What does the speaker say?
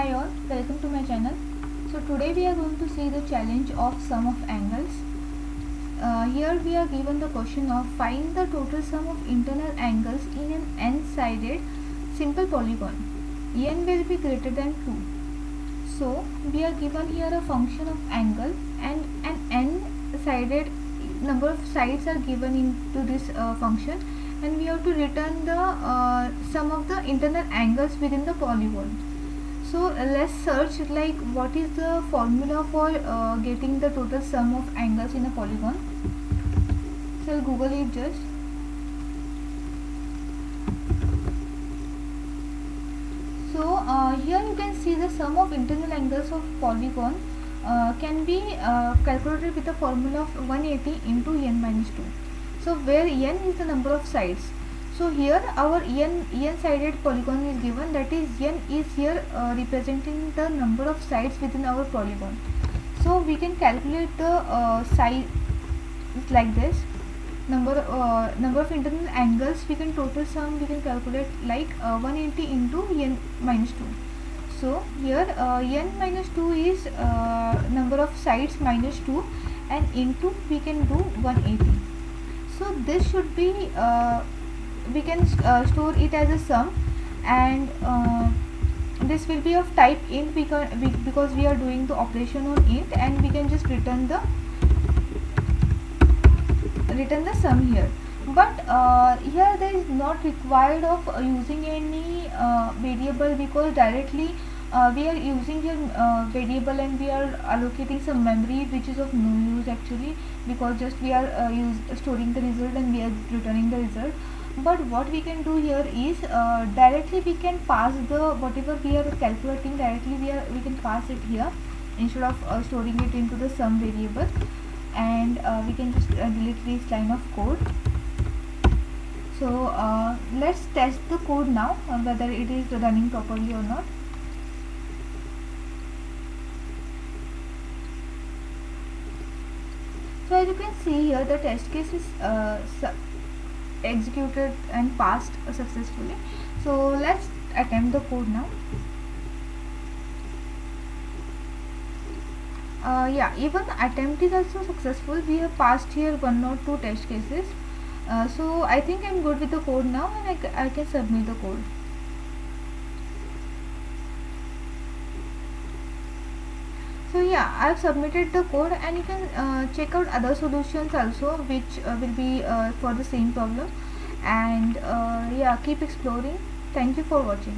Hi all, welcome to my channel. So today we are going to see the challenge of sum of angles. Here we are given the question of find the total sum of internal angles in an n-sided simple polygon. N will be greater than 2. So we are given here a function of angle and an n-sided number of sides are given into this function, and we have to return the sum of the internal angles within the polygon. So let's search like what is the formula for getting the total sum of angles in a polygon. So I'll Google it just. So here you can see the sum of internal angles of polygon can be calculated with the formula of 180 into n minus 2. So where n is the number of sides. So here our n-sided polygon is given, that is n is here representing the number of sides within our polygon. So we can calculate the side like this. Number of internal angles we can total sum we can calculate like 180 into n minus 2. So here n minus 2 is number of sides minus 2, and into we can do 180. So this should be we can store it as a sum, and this will be of type int because we are doing the operation on int, and we can just return the sum here. But here there is not required of using any variable, because directly we are using here variable, and we are allocating some memory which is of no use actually, because just we are storing the result and we are returning the result. But what we can do here is directly we can pass the whatever we are calculating directly, we can pass it here instead of storing it into the sum variable, and we can just delete this line of code. So let's test the code now whether it is running properly or not. So as you can see here, the test case is executed and passed successfully. So let's attempt the code now. Yeah, even the attempt is also successful. We have passed here 1 or 2 test cases. So I think I'm good with the code now, and I can submit the code. So yeah, I have submitted the code, and you can check out other solutions also which will be for the same problem, and yeah, keep exploring. Thank you for watching.